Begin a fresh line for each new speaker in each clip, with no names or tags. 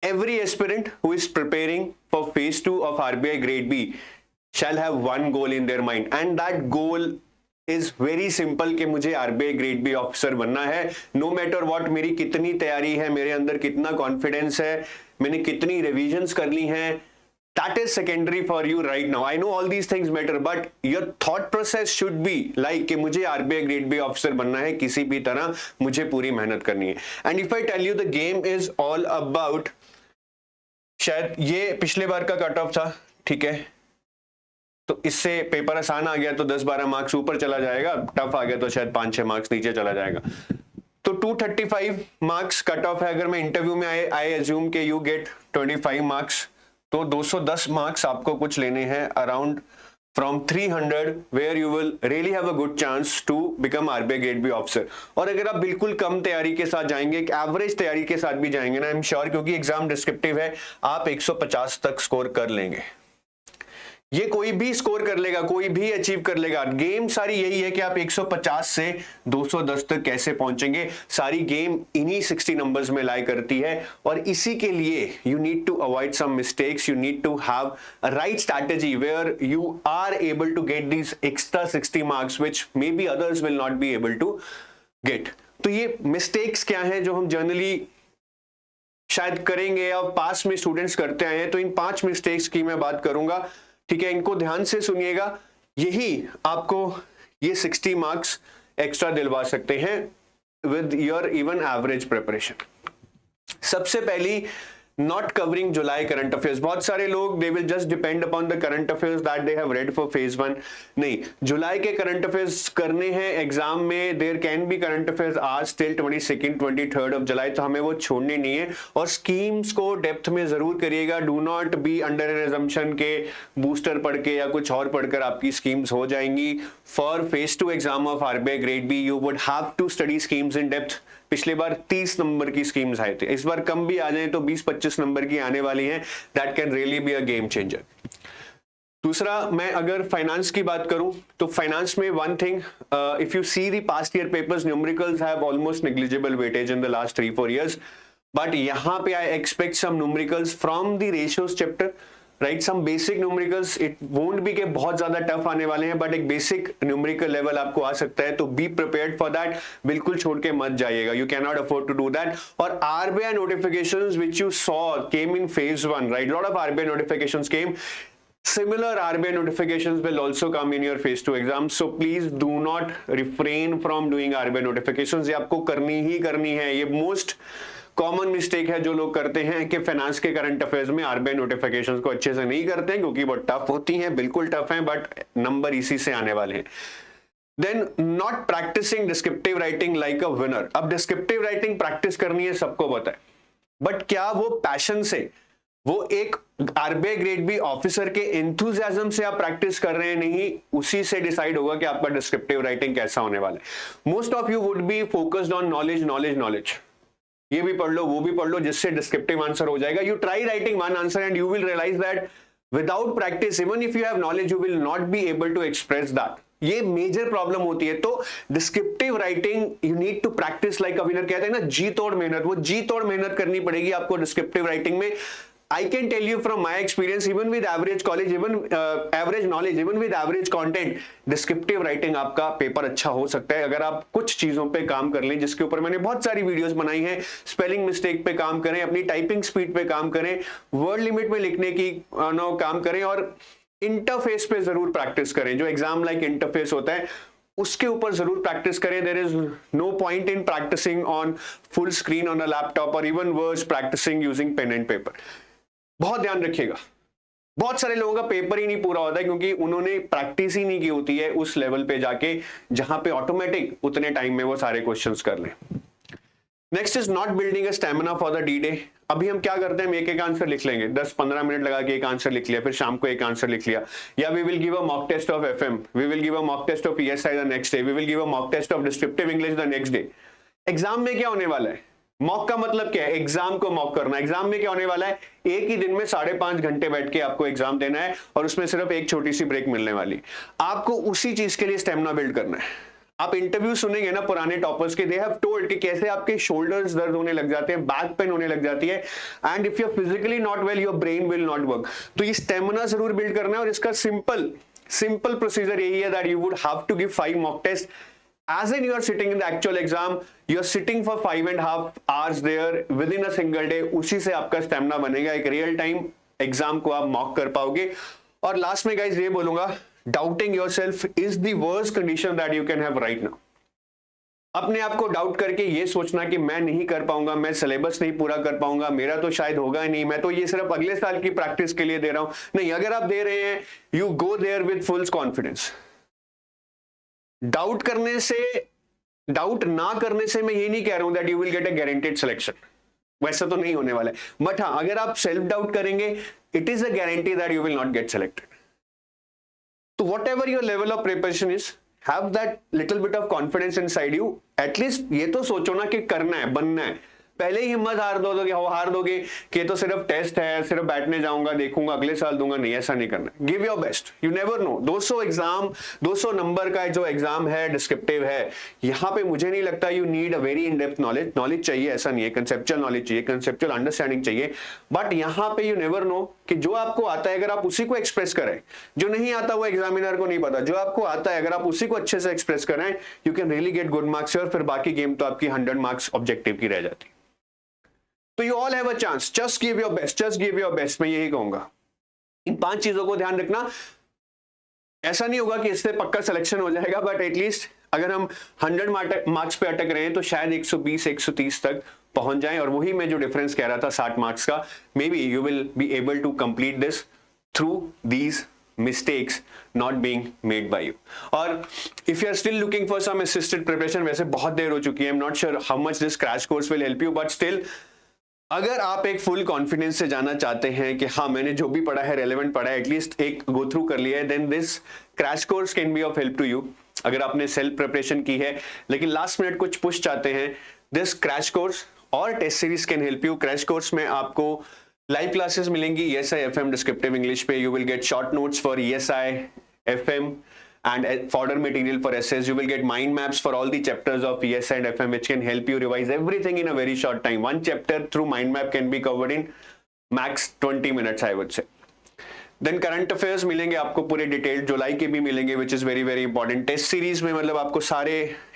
every aspirant who is preparing for phase 2 of RBI grade B shall have one goal in their mind, and that goal is very simple कि मुझे RBI grade B officer बनना है। No matter what, मेरी कितनी तैयारी है, मेरे अंदर कितना कॉन्फिडेंस है, मैंने कितनी रिविजन्स कर ली हैं, that is secondary for you right now. I know all these things matter, but your thought process should be like कि मुझे RBI ग्रेड बी ऑफिसर बनना है, किसी भी तरह मुझे पूरी मेहनत करनी है। And if I tell you the game is all about, शायद ये पिछले बार का कट ऑफ था, ठीक है, तो इससे पेपर आसान आ गया तो 10-12 मार्क्स ऊपर चला जाएगा, टफ आ गया तो शायद 5-6 मार्क्स नीचे चला जाएगा। तो 235 मार्क्स कट ऑफ है। अगर मैं इंटरव्यू में आई एज्यूम के यू गेट 25 मार्क्स, तो 210 मार्क्स आपको कुछ लेने हैं around from 300, where you will really have a good chance to become RBI grade B officer. और अगर आप बिल्कुल कम तैयारी के साथ जाएंगे, एक एवरेज तैयारी के साथ भी जाएंगे ना, आई एम श्योर, क्योंकि एग्जाम डिस्क्रिप्टिव है, आप 150 तक स्कोर कर लेंगे। ये कोई भी स्कोर कर लेगा, कोई भी अचीव कर लेगा। गेम सारी यही है कि आप 150 से 210 तक कैसे पहुंचेंगे। सारी गेम इन्हीं 60 नंबर्स में लाई करती है, और इसी के लिए you need to avoid some mistakes, you need to have a right strategy where you are able to get these extra 60 marks which maybe others will not be able to get. तो ये mistakes क्या हैं जो हम generally शायद करेंगे या पास में स्टूडेंट्स करते आए हैं, तो इन 5 मिस्टेक्स की मैं बात करूंगा, ठीक है, इनको ध्यान से सुनिएगा। यही आपको ये 60 मार्क्स एक्स्ट्रा दिलवा सकते हैं with your even average preparation. सबसे पहली, not covering July current affairs. बहुत सारे लोग they will just depend upon the current affairs that they have read for phase 1। नहीं, जुलाई के करंट अफेयर्स करने हैं एग्जाम में। There can be current affairs आज till 22nd 23rd of July, तो हमें वो छोड़ने नहीं है। और स्कीम्स को डेप्थ में जरूर करिएगा। Do not be under an assumption के बूस्टर पढ़ के या कुछ और पढ़कर आपकी स्कीम्स हो जाएंगी। For phase 2 exam of RBI grade B you would have to study schemes in depth. पिछले बार 30 नंबर की स्कीम्स आए थे, इस बार कम भी आ जाए तो 20-25 नंबर की आने वाली हैं। That can really be a game changer. दूसरा, मैं अगर फाइनेंस की बात करूं तो फाइनेंस में one thing, if you see the past year papers, numericals have almost negligible weightage in the last 3-4 years, but यहां पे I expect some numericals from the ratios chapter, right, some basic numericals. It won't be के बहुत ज्यादा tough आने वाले हैं, but एक basic numerical level आपको आ सकता है, तो बी प्रिपेयर्ड फॉर दैट। बिल्कुल छोड़ के मत जाइएगा, you can not afford to do that. और RBI notifications which you saw came in phase 1, right? Lot of RBI notifications came. Similar RBI notifications will also come in your phase 2 exam, so please do not refrain from doing RBI notifications. ये आपको करनी ही करनी है। ये most common mistake है जो लोग करते हैं कि फाइनेंस के करंट अफेयर्स में RBI नोटिफिकेशंस को अच्छे से नहीं करते हैं, क्योंकि वो टफ होती हैं, बिल्कुल टफ हैं, बट नंबर इसी से आने वाले हैं। Then not practising descriptive writing like a winner. अब डिस्क्रिप्टिव राइटिंग प्रैक्टिस करनी है, सबको पता है, बट क्या वो पैशन से, वो एक RBI ग्रेड बी ऑफिसर के एंथुसियाज्म से आप प्रैक्टिस कर रहे हैं? नहीं, उसी से डिसाइड होगा कि आपका डिस्क्रिप्टिव राइटिंग कैसा होने वाला है। Most of you would be focused on knowledge knowledge knowledge, ये भी पढ़ लो वो भी पढ़ लो, जिससे डिस्क्रिप्टिव आंसर हो जाएगा। You try writing one answer and you will realise that without practice, even if you have knowledge, you will not be able to express that. ये मेजर प्रॉब्लम होती है। तो descriptive writing you need to practise like a winner. कहते हैं ना, जी तोड़ मेहनत, वो जी तोड़ मेहनत करनी पड़ेगी आपको डिस्क्रिप्टिव राइटिंग में। I can tell you from my experience, even with average college, even average knowledge, even with average content, descriptive writing आपका पेपर अच्छा हो सकता है अगर आप कुछ चीजों पे काम कर लें, जिसके ऊपर मैंने बहुत सारी वीडियोस बनाई हैं। स्पेलिंग मिस्टेक पे काम करें, अपनी टाइपिंग स्पीड पे काम करें, वर्ड लिमिट में लिखने की काम करें, और इंटरफेस पे जरूर प्रैक्टिस करें। जो एग्जाम लाइक इंटरफेस होता है उसके ऊपर जरूर प्रैक्टिस करें। There is no point in practising on full screen on a laptop, और even worse practising using pen and paper. बहुत ध्यान रखिएगा, बहुत सारे लोगों का पेपर ही नहीं पूरा होता है क्योंकि उन्होंने प्रैक्टिस ही नहीं की होती है उस लेवल पे जाके जहां पे ऑटोमेटिक उतने टाइम में वो सारे क्वेश्चंस कर लें। Next is not building a stamina for the D day. अभी हम क्या करते हैं, हम एक एक आंसर लिख लेंगे, 10-15 मिनट लगा के एक आंसर लिख लिया, फिर शाम को एक आंसर लिख लिया, या we will give a mock test of FM, we will give a mock test of ESI the next day, we will give a mock test of descriptive English the next day. Exam में क्या होने वाला है? Mock का मतलब क्या है? Exam को मॉक करना। एग्जाम में क्या होने वाला है? एक ही दिन में 5.5 घंटे बैठ के आपको एग्जाम देना है, और उसमें सिर्फ एक छोटी सी ब्रेक मिलने वाली। आपको उसी चीज के लिए स्टेमिना बिल्ड करना है। आप इंटरव्यू सुनेंगे ना पुराने टॉपर्स के, दे हैव टोल्ड कि कैसे आपके शोल्डर्स दर्द होने लग जाते हैं, बैक पेन होने लग जाती है, and if you are physically not well your brain will not work. तो ये स्टेमिना जरूर बिल्ड करना है, और इसका सिंपल प्रोसीजर यही है that you would have to give 5 mock test as in you are sitting in the actual exam, you are sitting for 5.5 hours there within a single day, उसी से आपका स्टेमिना बनेगा, एक रियल टाइम एग्जाम को आप mock कर पाओगे। और लास्ट में गाइज ये बोलूंगा, doubting yourself is the worst condition that you can have right now. अपने आप को डाउट करके ये सोचना कि मैं नहीं कर पाऊंगा, मैं सिलेबस नहीं पूरा कर पाऊंगा, मेरा तो शायद होगा ही नहीं, मैं तो ये सिर्फ अगले साल की प्रैक्टिस के लिए दे रहा हूं, नहीं, अगर आप दे रहे हैं you go there with full confidence. Doubt ना करने से मैं ये नहीं कह रहा हूं that you will get a guaranteed selection, वैसा तो नहीं होने वाला है, बट हाँ, अगर आप सेल्फ डाउट करेंगे it is a guarantee that you will not get selected. तो whatever your level of preparation is, have that little bit of confidence inside you. At least ये तो सोचो ना कि करना है, बनना है। पहले ही हिम्मत हार दोगे कि तो सिर्फ टेस्ट है, सिर्फ बैठने जाऊंगा, देखूंगा, अगले साल दूंगा, नहीं, ऐसा नहीं करना। Give your best, you never know. 200 number का जो एग्जाम है, डिस्क्रिप्टिव है, यहां पे मुझे नहीं लगता you need a very in depth knowledge चाहिए, ऐसा नहीं है, कंसेप्चुअल नॉलेज चाहिए, कंसेप्चुअल अंडरस्टैंडिंग चाहिए, बट यहां पे यू नेवर नो कि जो आपको आता है अगर आप उसी को एक्सप्रेस करें, जो नहीं आता वो एग्जामिनर को नहीं पता, जो आपको आता है अगर आप उसी को अच्छे से एक्सप्रेस करें, you can really get good marks, और फिर बाकी गेम तो आपकी 100 मार्क्स ऑब्जेक्टिव की रह जाती। तो you all have a chance, just give your best, मैं यही कहूंगा। इन 5 चीजों को ध्यान रखना। ऐसा नहीं होगा कि इससे पक्का सिलेक्शन हो जाएगा, बट एटलीस्ट अगर हम 100 मार्क्स पे अटक रहे हैं तो शायद 120-130 तक पहुंच जाएं, और वही मैं जो डिफरेंस कह रहा था 60 मार्क्स का, maybe you will be able to complete this through these mistakes not being made by you. और if you are still looking for some assisted preparation, वैसे बहुत देर हो चुकी है, I'm not sure how much this crash course will help you, but still अगर आप एक full confidence से जाना चाहते हैं कि हाँ, मैंने जो भी पढ़ा है रेलेवेंट पढ़ा है, एटलीस्ट एक गो थ्रू कर लिया है, then this crash course can be of help to you. अगर आपने सेल्फ प्रिपरेशन की है लेकिन लास्ट मिनट कुछ पुश चाहते हैं, दिस क्रैश कोर्स और test series can help you. Crash course में आपको लाइव क्लासेस मिलेंगी ESI FM डिस्क्रिप्टिव इंग्लिश पे, you will get short notes for ESI FM and fodder material for essays. You will get mind maps for all the chapters of ESI and FM, which can help you revise everything in a very short time. One chapter through mind map can be covered in max 20 minutes, I would say. Then current affairs मिलेंगे आपको पूरे detail, जुलाई के भी मिलेंगे, which is very very important. Test series में मतलब आपको सारे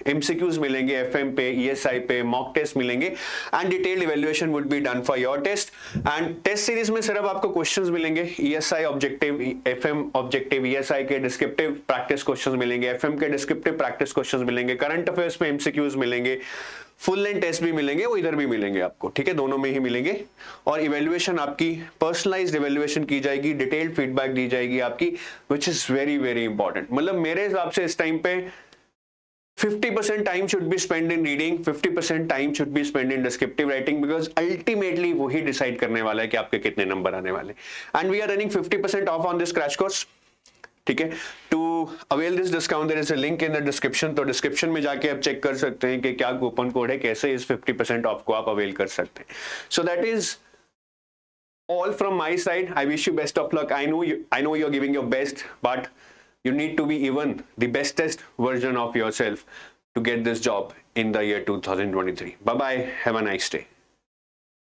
MCQs मिलेंगे, FM पे, ESI पे, मॉक टेस्ट मिलेंगे, and detailed evaluation would be done for your test. And test series में सिर्फ आपको क्वेश्चंस मिलेंगे, ESI objective, FM objective, ESI के डिस्क्रिप्टिव प्रैक्टिस क्वेश्चंस मिलेंगे, FM के डिस्क्रिप्टिव प्रैक्टिस क्वेश्चंस मिलेंगे, करंट अफेयर्स में MCQs मिलेंगे, फुल लेंथ टेस्ट भी मिलेंगे, वो इधर भी मिलेंगे आपको, ठीक है, दोनों में ही मिलेंगे। और इवैल्यूएशन आपकी पर्सनलाइज्ड इवैल्यूएशन की जाएगी, डिटेल्ड फीडबैक दी जाएगी आपकी, which is very very important. मतलब मेरे हिसाब से इस टाइम पे 50% time should be spend in reading, 50% time should be spend in descriptive writing, because ultimately वही डिसाइड करने वाला है कि आपके कितने नंबर आने वाले। And we are running 50% off on this crash course, ठीक है। To avail this discount there is a link in the description, तो डिस्क्रिप्शन में जाके आप चेक कर सकते हैं कि क्या कूपन कोड है, कैसे इस 50% ऑफ को आप अवेल कर सकते हैं। So that is all from my side. I wish you best of luck. I know you're giving your best, but you need to be even the bestest version of yourself to get this job in the year 2023. Bye bye, have a nice day.